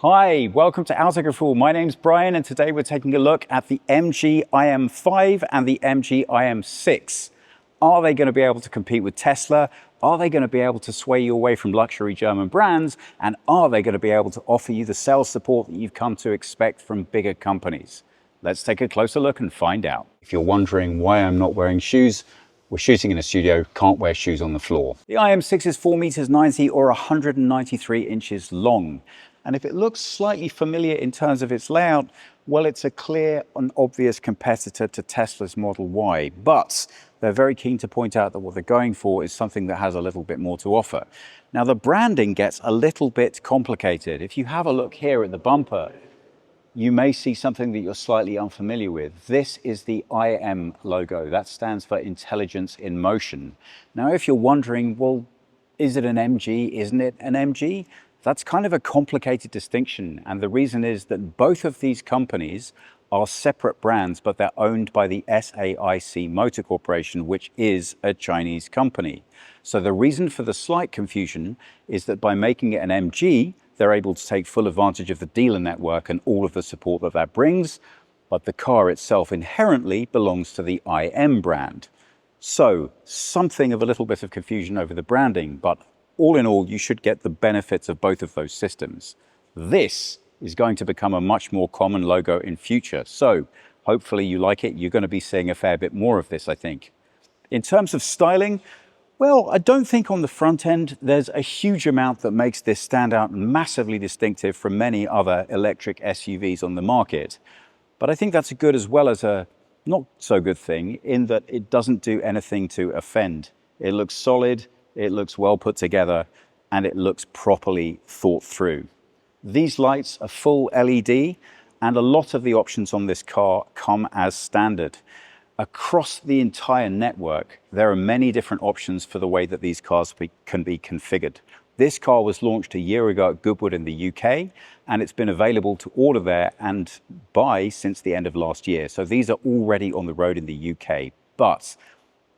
Hi, welcome to Autograph. My name's Brian and today we're taking a look at the MG IM5 and the MG IM6. Are they going to be able to compete with Tesla? Are they going to be able to sway you away from luxury German brands? And are they going to be able to offer you the sales support that you've come to expect from bigger companies? Let's take a closer look and find out. If you're wondering why I'm not wearing shoes, we're shooting in a studio, can't wear shoes on the floor. The IM6 is 4.90 meters or 193 inches long. And if it looks slightly familiar in terms of its layout, well, it's a clear and obvious competitor to Tesla's Model Y. But they're very keen to point out that what they're going for is something that has a little bit more to offer. Now, the branding gets a little bit complicated. If you have a look here at the bumper, you may see something that you're slightly unfamiliar with. This is the IM logo. That stands for Intelligence in Motion. Now, if you're wondering, well, is it an MG? Isn't it an MG? That's kind of a complicated distinction. And the reason is that both of these companies are separate brands, but they're owned by the SAIC Motor Corporation, which is a Chinese company. So the reason for the slight confusion is that by making it an MG, they're able to take full advantage of the dealer network and all of the support that that brings, but the car itself inherently belongs to the IM brand. So something of a little bit of confusion over the branding, but all in all, you should get the benefits of both of those systems. This is going to become a much more common logo in future. So hopefully you like it. You're going to be seeing a fair bit more of this, I think. In terms of styling, well, I don't think on the front end there's a huge amount that makes this stand out massively distinctive from many other electric SUVs on the market. But I think that's a good as well as a not so good thing in that it doesn't do anything to offend. It looks solid, it looks well put together, and it looks properly thought through. These lights are full LED, and a lot of the options on this car come as standard. Across the entire network, there are many different options for the way that these cars can be configured. This car was launched a year ago at Goodwood in the UK, and it's been available to order there and buy since the end of last year. So these are already on the road in the UK. But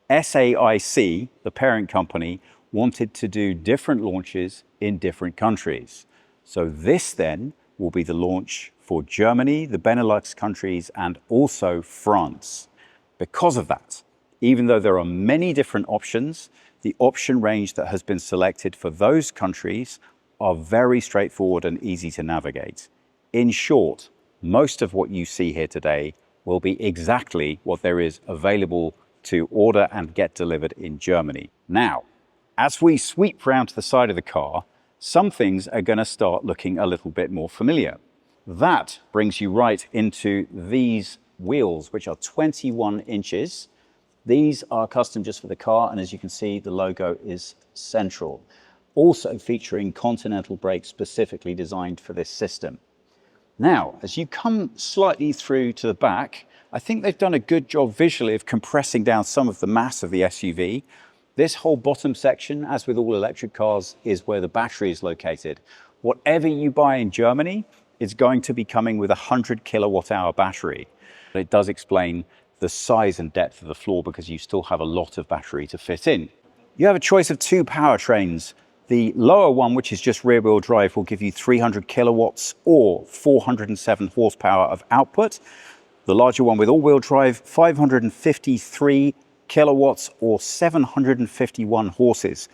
SAIC, the parent company, wanted to do different launches in different countries. So this then will be the launch for Germany, the Benelux countries, and also France. Because of that, even though there are many different options, the option range that has been selected for those countries are very straightforward and easy to navigate. In short, most of what you see here today will be exactly what there is available to order and get delivered in Germany. Now, as we sweep round to the side of the car, some things are going to start looking a little bit more familiar. That brings you right into these wheels, which are 21 inches. These are custom just for the car, and as you can see, the logo is central. Also featuring Continental brakes specifically designed for this system. Now, as you come slightly through to the back, I think they've done a good job visually of compressing down some of the mass of the SUV. This whole bottom section, as with all electric cars, is where the battery is located. Whatever you buy in Germany is going to be coming with a 100 kilowatt hour battery. But it does explain the size and depth of the floor because you still have a lot of battery to fit in. You have a choice of two powertrains. The lower one, which is just rear wheel drive, will give you 300 kilowatts or 407 horsepower of output. The larger one with all-wheel drive, 553 kilowatts or 751 horses.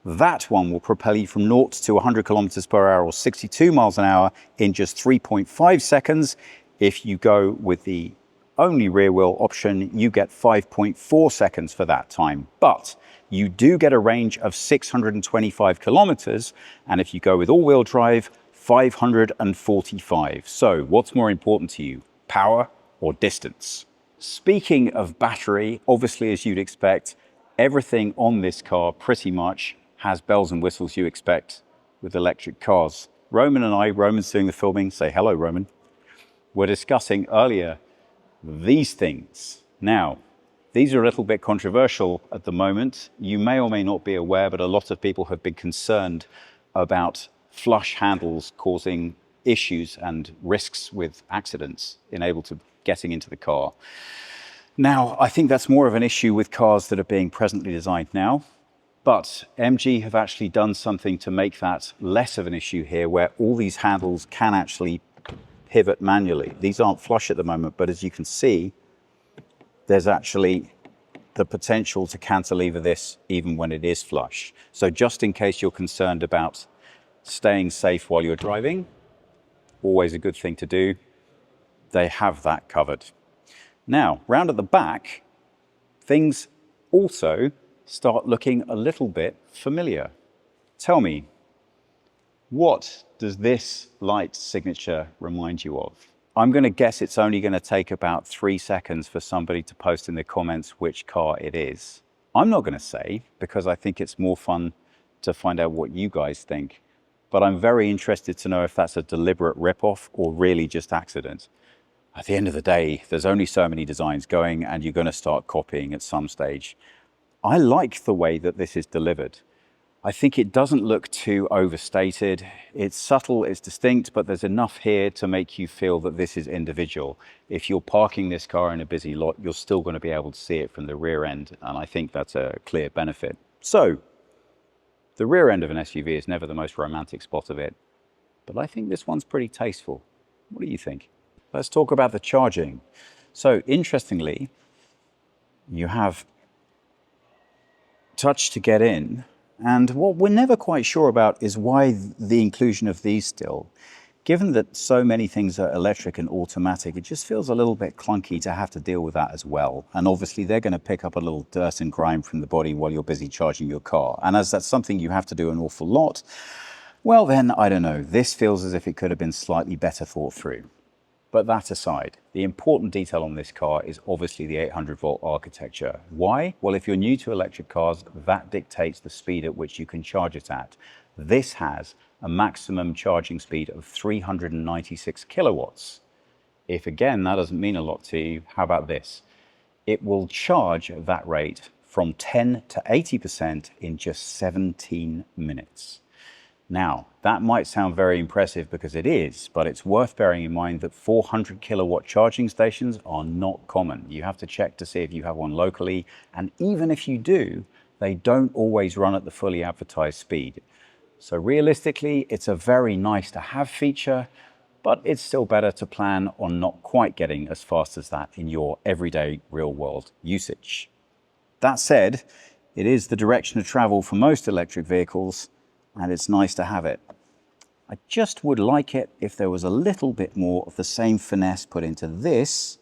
That one will propel you from 0 to 100 kilometers per hour or 62 miles an hour in just 3.5 seconds. If you go with the only rear wheel option, you get 5.4 seconds for that time. But you do get a range of 625 kilometers. And if you go with all-wheel drive, 545. So what's more important to you, power or distance? Speaking of battery, obviously, as you'd expect, everything on this car pretty much has bells and whistles you expect with electric cars. Roman's doing the filming, say hello, Roman. We're discussing earlier these things. Now, these are a little bit controversial at the moment. You may or may not be aware, but a lot of people have been concerned about flush handles causing issues and risks with accidents getting into the car. Now, I think that's more of an issue with cars that are being presently designed now. But MG have actually done something to make that less of an issue here, where all these handles can actually pivot manually. These aren't flush at the moment, but as you can see, there's actually the potential to cantilever this even when it is flush. So just in case you're concerned about staying safe while you're driving, always a good thing to do, they have that covered. Now, round at the back, things also start looking a little bit familiar. Tell me, what does this light signature remind you of? I'm going to guess it's only going to take about 3 seconds for somebody to post in the comments which car it is. I'm not going to say, because I think it's more fun to find out what you guys think. But I'm very interested to know if that's a deliberate ripoff or really just accident. At the end of the day, there's only so many designs going, and you're going to start copying at some stage. I like the way that this is delivered. I think it doesn't look too overstated. It's subtle, it's distinct, but there's enough here to make you feel that this is individual. If you're parking this car in a busy lot, you're still going to be able to see it from the rear end, and I think that's a clear benefit. So, the rear end of an SUV is never the most romantic spot of it, but I think this one's pretty tasteful. What do you think? Let's talk about the charging. So, interestingly, you have touch to get in, and what we're never quite sure about is why the inclusion of these still. Given that so many things are electric and automatic, it just feels a little bit clunky to have to deal with that as well. And obviously they're going to pick up a little dirt and grime from the body while you're busy charging your car. And as that's something you have to do an awful lot, well then, I don't know, this feels as if it could have been slightly better thought through. But that aside, the important detail on this car is obviously the 800-volt architecture. Why? Well, if you're new to electric cars, that dictates the speed at which you can charge it at. This has a maximum charging speed of 396 kilowatts. If again, that doesn't mean a lot to you, how about this? It will charge at that rate from 10 to 80% in just 17 minutes. Now, that might sound very impressive because it is, but it's worth bearing in mind that 400 kilowatt charging stations are not common. You have to check to see if you have one locally, and even if you do, they don't always run at the fully advertised speed. So realistically, it's a very nice to have feature, but it's still better to plan on not quite getting as fast as that in your everyday real world usage. That said, it is the direction of travel for most electric vehicles, and it's nice to have it. I just would like it if there was a little bit more of the same finesse put into this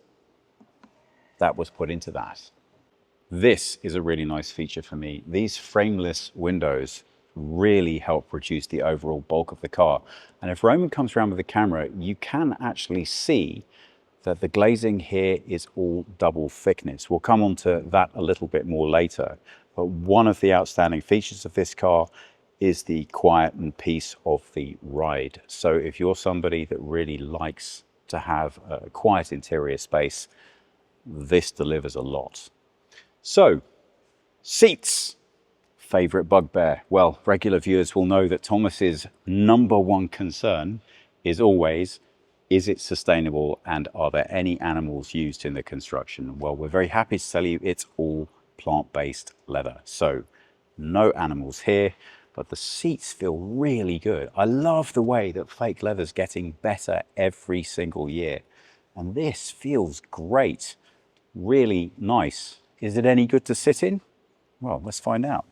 that was put into that. This is a really nice feature for me. These frameless windows really help reduce the overall bulk of the car. And if Roman comes around with the camera, you can actually see that the glazing here is all double thickness. We'll come on to that a little bit more later. But one of the outstanding features of this car is the quiet and peace of the ride. So if you're somebody that really likes to have a quiet interior space, this delivers a lot. So, seats, favorite bugbear. Well, regular viewers will know that Thomas's #1 concern is always, is it sustainable and are there any animals used in the construction? Well, we're very happy to tell you it's all plant-based leather. So, no animals here. But the seats feel really good. I love the way that fake leather's getting better every single year. And this feels great. Really nice. Is it any good to sit in? Well, let's find out.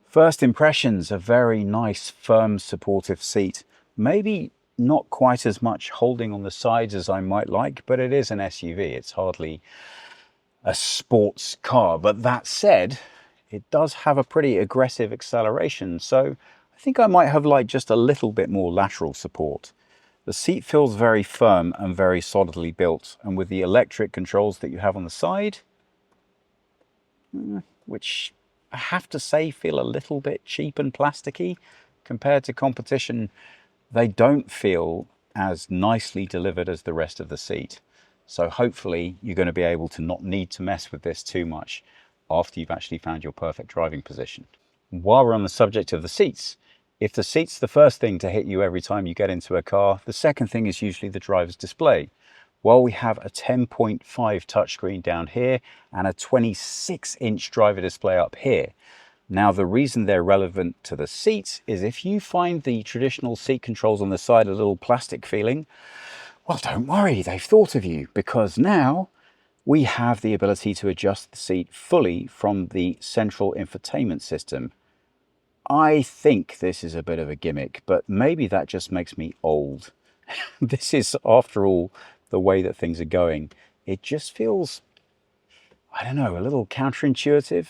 First impressions, a very nice, firm, supportive seat. Maybe not quite as much holding on the sides as I might like, but it is an SUV. It's hardly a sports car, but that said, it does have a pretty aggressive acceleration, so I think I might have liked just a little bit more lateral support. The seat feels very firm and very solidly built, and with the electric controls that you have on the side, which I have to say feel a little bit cheap and plasticky compared to competition, they don't feel as nicely delivered as the rest of the seat. So hopefully you're going to be able to not need to mess with this too much after you've actually found your perfect driving position. While we're on the subject of the seats, if the seat's the first thing to hit you every time you get into a car, the second thing is usually the driver's display. Well, we have a 10.5 touchscreen down here and a 26-inch driver display up here. Now, the reason they're relevant to the seats is if you find the traditional seat controls on the side a little plastic feeling, well, don't worry, they've thought of you, because now we have the ability to adjust the seat fully from the central infotainment system. I think this is a bit of a gimmick, but maybe that just makes me old. This is, after all, the way that things are going. It just feels, I don't know, a little counterintuitive.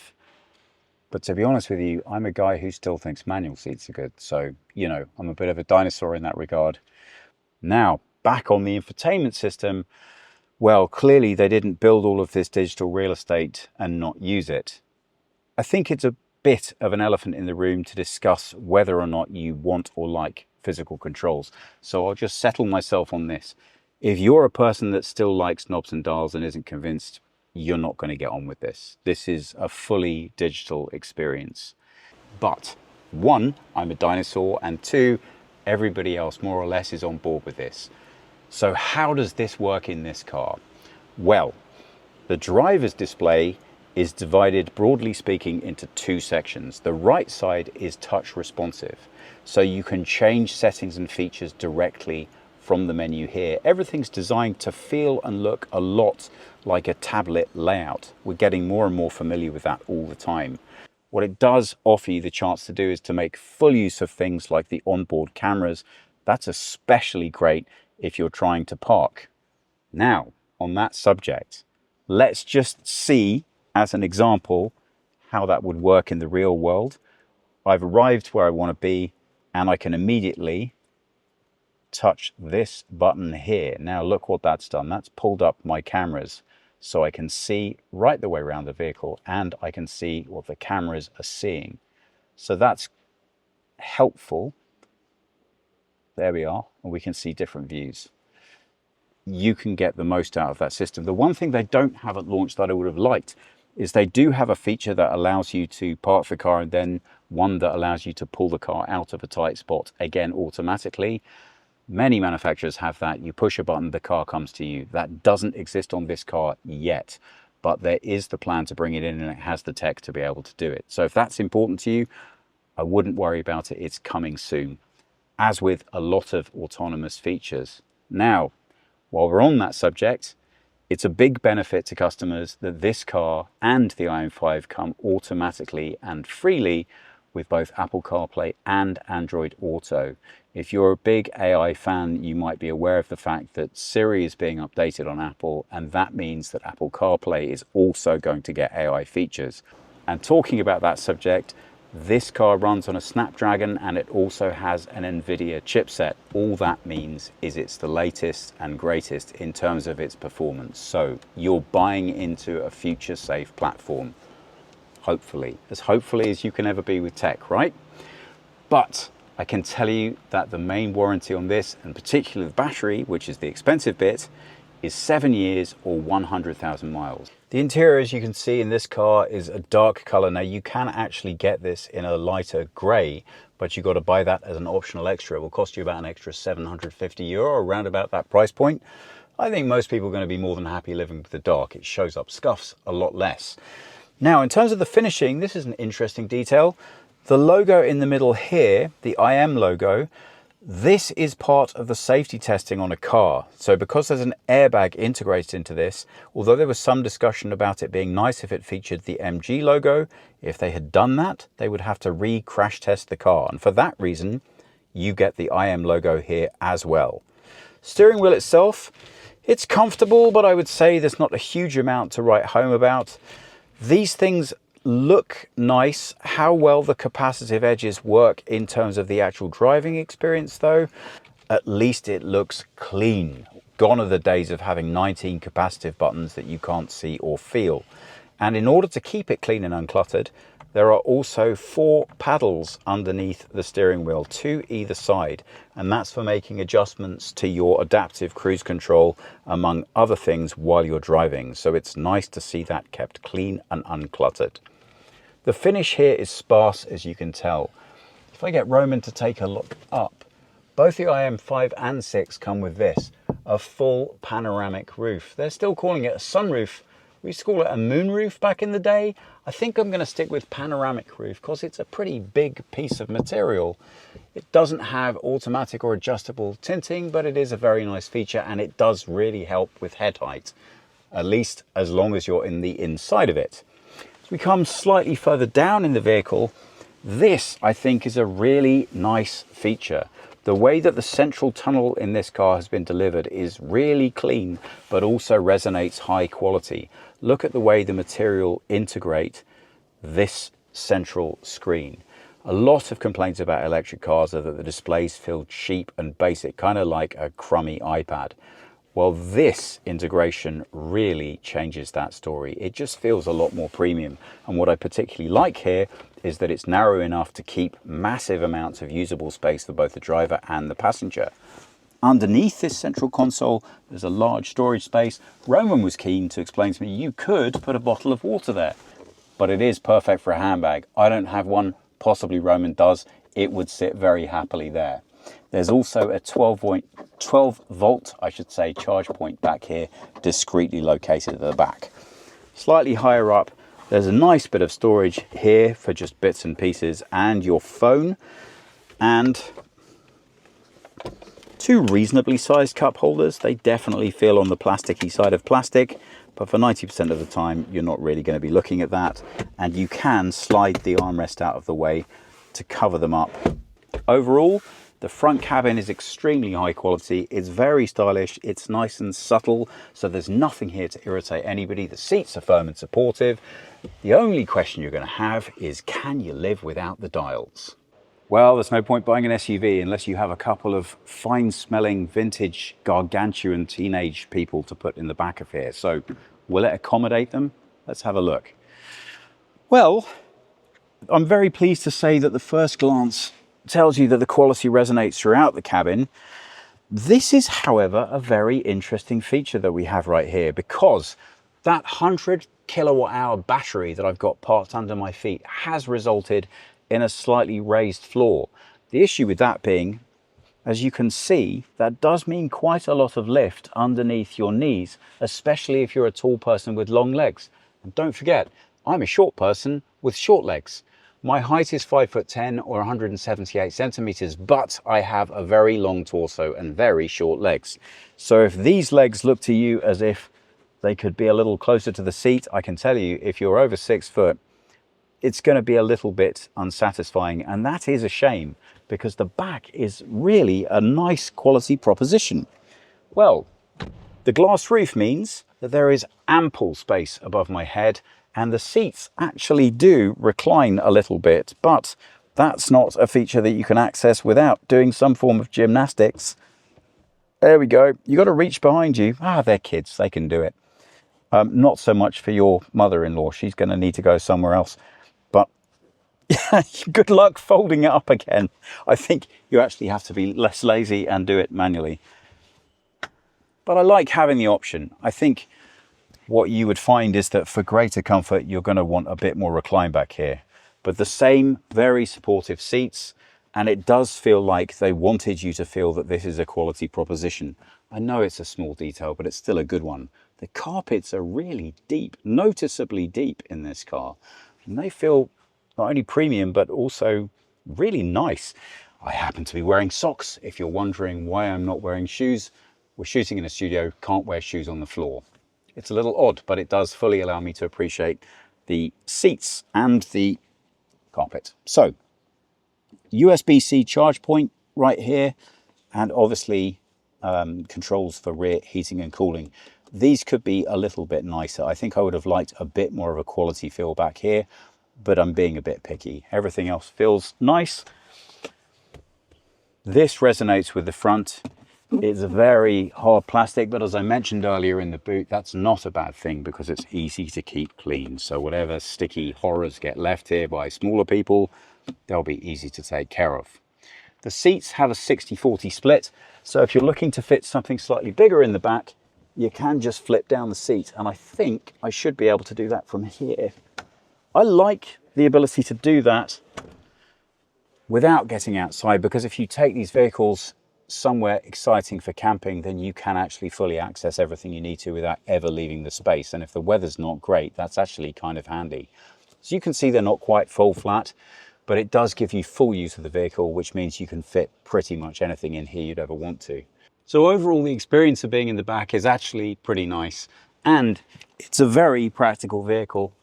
But to be honest with you, I'm a guy who still thinks manual seats are good. So, you know, I'm a bit of a dinosaur in that regard. Now, back on the infotainment system, well, clearly they didn't build all of this digital real estate and not use it. I think it's a bit of an elephant in the room to discuss whether or not you want or like physical controls. So I'll just settle myself on this. If you're a person that still likes knobs and dials and isn't convinced, you're not going to get on with this. This is a fully digital experience. But one, I'm a dinosaur, and two, everybody else more or less is on board with this. So how does this work in this car? Well, the driver's display is divided, broadly speaking, into two sections. The right side is touch responsive, so you can change settings and features directly from the menu here. Everything's designed to feel and look a lot like a tablet layout. We're getting more and more familiar with that all the time. What it does offer you the chance to do is to make full use of things like the onboard cameras. That's especially great if you're trying to park. Now, on that subject, let's just see as an example how that would work in the real world. I've arrived where I want to be, and I can immediately touch this button here. Now look what that's done. That's pulled up my cameras, so I can see right the way around the vehicle, and I can see what the cameras are seeing. So that's helpful. There we are, and we can see different views. You can get the most out of that system. The one thing they don't have at launch that I would have liked is they do have a feature that allows you to park the car, and then one that allows you to pull the car out of a tight spot, again, automatically. Many manufacturers have that. You push a button, the car comes to you. That doesn't exist on this car yet, but there is the plan to bring it in, and it has the tech to be able to do it. So if that's important to you, I wouldn't worry about it. It's coming soon, as with a lot of autonomous features. Now, while we're on that subject, it's a big benefit to customers that this car and the IM5 come automatically and freely with both Apple CarPlay and Android Auto. If you're a big AI fan, you might be aware of the fact that Siri is being updated on Apple, and that means that Apple CarPlay is also going to get AI features. And talking about that subject, this car runs on a Snapdragon, and it also has an NVIDIA chipset. All that means is it's the latest and greatest in terms of its performance. So you're buying into a future-safe platform, hopefully as you can ever be with tech, right? But I can tell you that the main warranty on this, and particularly the battery, which is the expensive bit, is 7 years or 100,000 miles. The interior, as you can see in this car, is a dark color. Now you can actually get this in a lighter gray, but you've got to buy that as an optional extra. It will cost you about an extra €750, around about that price point. I think most people are going to be more than happy living with the dark. It shows up scuffs a lot less. Now, in terms of the finishing, this is an interesting detail. The logo in the middle here, the IM logo, this is part of the safety testing on a car. So because there's an airbag integrated into this, although there was some discussion about it being nice if it featured the MG logo, if they had done that, they would have to re-crash test the car. And for that reason, you get the IM logo here as well. Steering wheel itself, it's comfortable, but I would say there's not a huge amount to write home about. These things look nice. How well the capacitive edges work in terms of the actual driving experience, though, at least it looks clean. Gone are the days of having 19 capacitive buttons that you can't see or feel. And in order to keep it clean and uncluttered, there are also 4 paddles underneath the steering wheel, 2 either side, and that's for making adjustments to your adaptive cruise control, among other things, while you're driving. So it's nice to see that kept clean and uncluttered. The finish here is sparse, as you can tell. If I get Roman to take a look up, both the IM5 and 6 come with this, a full panoramic roof. They're still calling it a sunroof. We used to call it a moonroof back in the day. I think I'm going to stick with panoramic roof because it's a pretty big piece of material. It doesn't have automatic or adjustable tinting, but it is a very nice feature and it does really help with head height, at least as long as you're in the inside of it. As we come slightly further down in the vehicle, this I think is a really nice feature. The way that the central tunnel in this car has been delivered is really clean, but also resonates high quality. Look at the way the material integrate this central screen. A lot of complaints about electric cars are that the displays feel cheap and basic, kind of like a crummy iPad. Well, this integration really changes that story. It just feels a lot more premium. And what I particularly like here is that it's narrow enough to keep massive amounts of usable space for both the driver and the passenger. Underneath this central console, there's a large storage space. Roman was keen to explain to me you could put a bottle of water there, but it is perfect for a handbag. I don't have one, possibly Roman does. It would sit very happily there. There's also a 12 volt, I should say, charge point back here, discreetly located at the back. Slightly higher up, there's a nice bit of storage here for just bits and pieces and your phone, and two reasonably sized cup holders. They definitely feel on the plasticky side of plastic, but for 90% of the time, you're not really going to be looking at that. And you can slide the armrest out of the way to cover them up. Overall, the front cabin is extremely high quality. It's very stylish. It's nice and subtle, so there's nothing here to irritate anybody. The seats are firm and supportive. The only question you're going to have is, can you live without the dials? Well, there's no point buying an SUV unless you have a couple of fine-smelling, vintage, gargantuan teenage people to put in the back of here. So will it accommodate them? Let's have a look. Well, I'm very pleased to say that the first glance tells you that the quality resonates throughout the cabin. This is, however, a very interesting feature that we have right here, because that 100 kilowatt hour battery that I've got parked under my feet has resulted in a slightly raised floor. The issue with that being, as you can see, that does mean quite a lot of lift underneath your knees, especially if you're a tall person with long legs. And don't forget, I'm a short person with short legs. My height is 5'10" or 178 centimeters, but I have a very long torso and very short legs. So if these legs look to you as if they could be a little closer to the seat, I can tell you, if you're over 6 foot, it's going to be a little bit unsatisfying. And that is a shame, because the back is really a nice quality proposition. Well, the glass roof means that there is ample space above my head, and the seats actually do recline a little bit, but that's not a feature that you can access without doing some form of gymnastics. There we go. You got to reach behind you. They're kids, they can do it. Not so much for your mother-in-law. She's going to need to go somewhere else. But good luck folding it up again. I think you actually have to be less lazy and do it manually. But I like having the option. I think what you would find is that for greater comfort, you're going to want a bit more recline back here. But the same very supportive seats, and it does feel like they wanted you to feel that this is a quality proposition. I know it's a small detail, but it's still a good one. The carpets are really deep, noticeably deep in this car. And they feel not only premium, but also really nice. I happen to be wearing socks. If you're wondering why I'm not wearing shoes, we're shooting in a studio, can't wear shoes on the floor. It's a little odd, but it does fully allow me to appreciate the seats and the carpet. So, USB-C charge point right here, and obviously controls for rear heating and cooling. These could be a little bit nicer. I think I would have liked a bit more of a quality feel back here, but I'm being a bit picky. Everything else feels nice. This resonates with the front. It's a very hard plastic, but as I mentioned earlier in the boot, that's not a bad thing because it's easy to keep clean. So whatever sticky horrors get left here by smaller people, they'll be easy to take care of. The seats have a 60-40 split. So if you're looking to fit something slightly bigger in the back, you can just flip down the seat. And I think I should be able to do that from here. I like the ability to do that without getting outside, because if you take these vehicles somewhere exciting for camping, then you can actually fully access everything you need to without ever leaving the space. And if the weather's not great, that's actually kind of handy. So you can see they're not quite full flat, but it does give you full use of the vehicle, which means you can fit pretty much anything in here you'd ever want to. So overall, the experience of being in the back is actually pretty nice, and it's a very practical vehicle.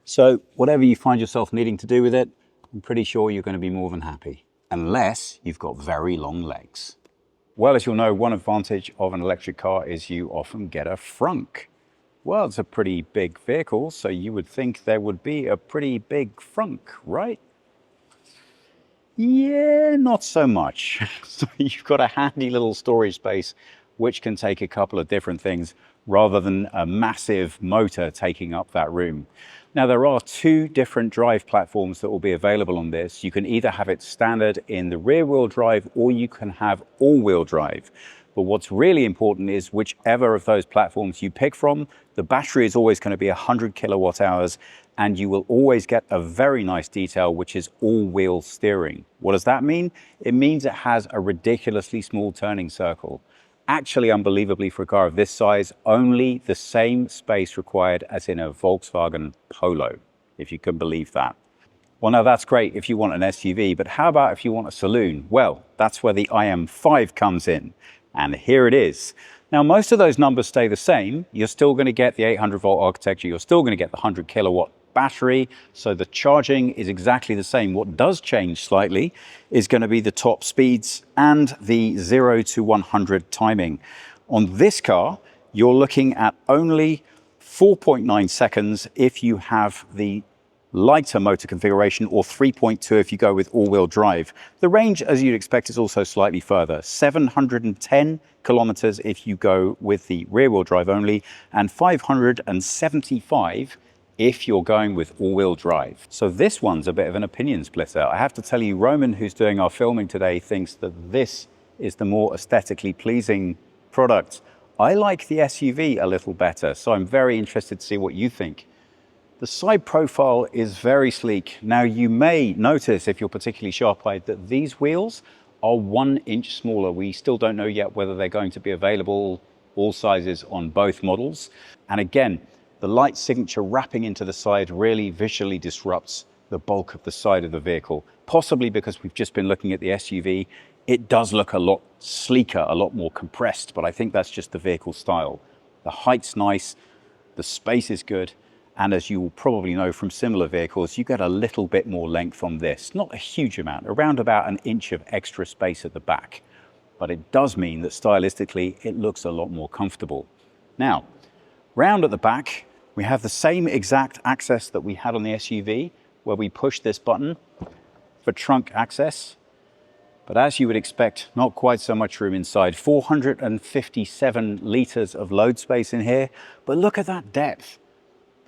So whatever you find yourself needing to do with it, I'm pretty sure you're going to be more than happy, unless you've got very long legs. Well, as you'll know, one advantage of an electric car is you often get a frunk. Well, it's a pretty big vehicle, so you would think there would be a pretty big frunk, right? Yeah, not so much. So you've got a handy little storage space which can take a couple of different things rather than a massive motor taking up that room. Now, there are two different drive platforms that will be available on this. You can either have it standard in the rear wheel drive or you can have all wheel drive. But what's really important is whichever of those platforms you pick from, the battery is always going to be 100 kilowatt hours, and you will always get a very nice detail, which is all-wheel steering. What does that mean? It means it has a ridiculously small turning circle. Actually, unbelievably for a car of this size, only the same space required as in a Volkswagen Polo, if you can believe that. Well, now that's great if you want an SUV, but how about if you want a saloon? Well, that's where the IM5 comes in. And here it is. Now, most of those numbers stay the same. You're still going to get the 800 volt architecture. You're still going to get the 100 kilowatt battery. So the charging is exactly the same. What does change slightly is going to be the top speeds and the 0 to 100 timing. On this car, you're looking at only 4.9 seconds if you have the lighter motor configuration, or 3.2 if you go with all-wheel drive. The range, as you'd expect, is also slightly further. 710 kilometers if you go with the rear-wheel drive only, and 575 if you're going with all-wheel drive. So this one's a bit of an opinion splitter. I have to tell you, Roman, who's doing our filming today, thinks that this is the more aesthetically pleasing product. I like the SUV a little better, so I'm very interested to see what you think. The side profile is very sleek. Now, you may notice, if you're particularly sharp-eyed, that these wheels are 1 inch smaller. We still don't know yet whether they're going to be available all sizes on both models. And again, the light signature wrapping into the side really visually disrupts the bulk of the side of the vehicle. Possibly because we've just been looking at the SUV. It does look a lot sleeker, a lot more compressed, but I think that's just the vehicle style. The height's nice, the space is good. And as you will probably know from similar vehicles, you get a little bit more length on this. Not a huge amount, around about 1 inch of extra space at the back. But it does mean that stylistically, it looks a lot more comfortable. Now, round at the back, we have the same exact access that we had on the SUV, where we push this button for trunk access. But as you would expect, not quite so much room inside. 457 liters of load space in here. But look at that depth.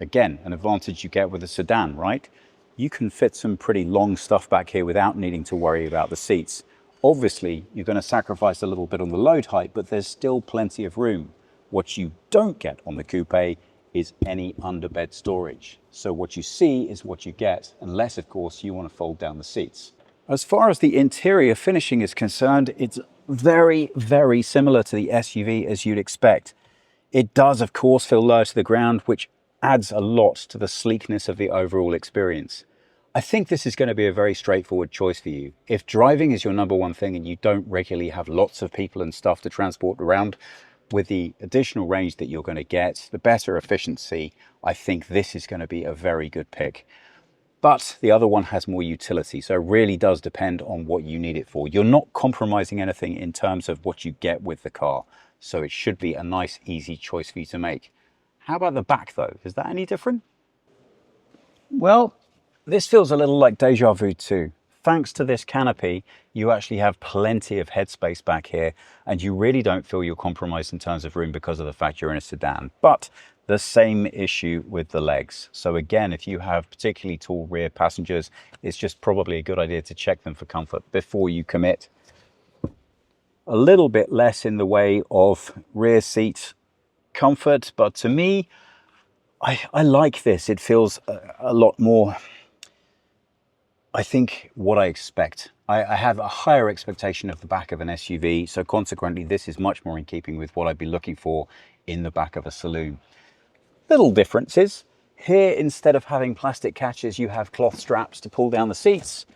Again, an advantage you get with a sedan, right? You can fit some pretty long stuff back here without needing to worry about the seats. Obviously, you're going to sacrifice a little bit on the load height, but there's still plenty of room. What you don't get on the coupe is any underbed storage. So what you see is what you get, unless, of course, you want to fold down the seats. As far as the interior finishing is concerned, it's very, very similar to the SUV as you'd expect. It does, of course, feel low to the ground, which adds a lot to the sleekness of the overall experience. I think this is going to be a very straightforward choice for you. If driving is your number one thing and you don't regularly have lots of people and stuff to transport around, with the additional range that you're going to get, the better efficiency, I think this is going to be a very good pick. But the other one has more utility, so it really does depend on what you need it for. You're not compromising anything in terms of what you get with the car, so it should be a nice, easy choice for you to make. How about the back though? Is that any different? Well, this feels a little like deja vu too. Thanks to this canopy, you actually have plenty of headspace back here, and you really don't feel you're compromised in terms of room because of the fact you're in a sedan. But the same issue with the legs. So again, if you have particularly tall rear passengers, it's just probably a good idea to check them for comfort before you commit. A little bit less in the way of rear seat comfort, but to me, I like this. It feels a lot more, I think, what I expect I have a higher expectation of the back of an SUV, so consequently this is much more in keeping with what I'd be looking for in the back of a saloon. Little differences. Here, instead of having plastic catches, you have cloth straps to pull down the seats,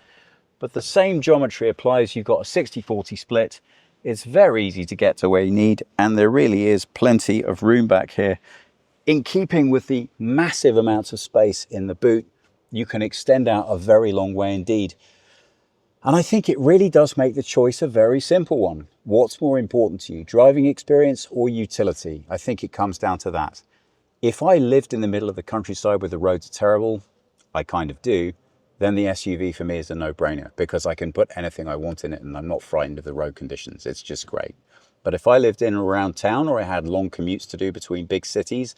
but the same geometry applies. You've got a 60-40 split. It's very easy to get to where you need, and there really is plenty of room back here. In keeping with the massive amounts of space in the boot, you can extend out a very long way indeed. And I think it really does make the choice a very simple one. What's more important to you, driving experience or utility? I think it comes down to that. If I lived in the middle of the countryside where the roads are terrible, I kind of do, then the SUV for me is a no-brainer because I can put anything I want in it and I'm not frightened of the road conditions. It's just great. But if I lived in and around town or I had long commutes to do between big cities,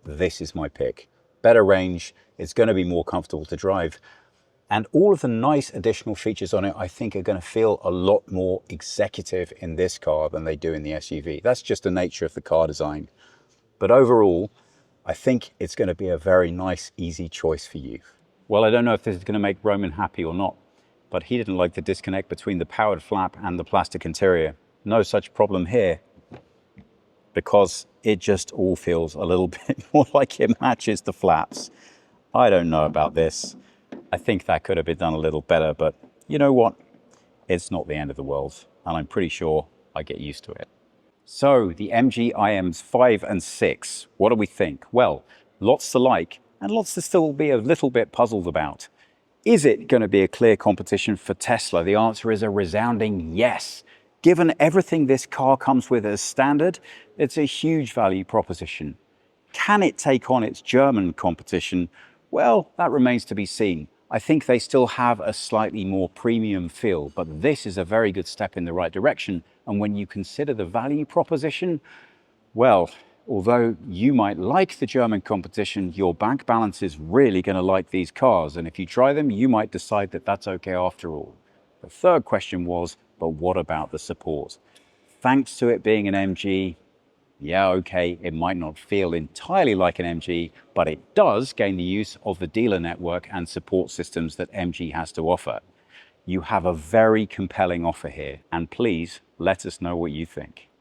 this is my pick. Better range, it's going to be more comfortable to drive. And all of the nice additional features on it, I think, are going to feel a lot more executive in this car than they do in the SUV. That's just the nature of the car design. But overall, I think it's going to be a very nice, easy choice for you. Well, I don't know if this is going to make Roman happy or not, but he didn't like the disconnect between the powered flap and the plastic interior. No such problem here, because it just all feels a little bit more like it matches the flaps. I don't know about this. I think that could have been done a little better, but you know what? It's not the end of the world, and I'm pretty sure I get used to it. So the MG IM5 and 6, what do we think? Well, lots to like and lots to still be a little bit puzzled about. Is it going to be a clear competition for Tesla? The answer is a resounding yes. Given everything this car comes with as standard, it's a huge value proposition. Can it take on its German competition? Well, that remains to be seen. I think they still have a slightly more premium feel, but this is a very good step in the right direction. And when you consider the value proposition, well, although you might like the German competition, your bank balance is really going to like these cars. And if you try them, you might decide that that's okay after all. The third question was, but what about the support? Thanks to it being an MG, yeah, okay, it might not feel entirely like an MG, but it does gain the use of the dealer network and support systems that MG has to offer. You have a very compelling offer here, and please let us know what you think.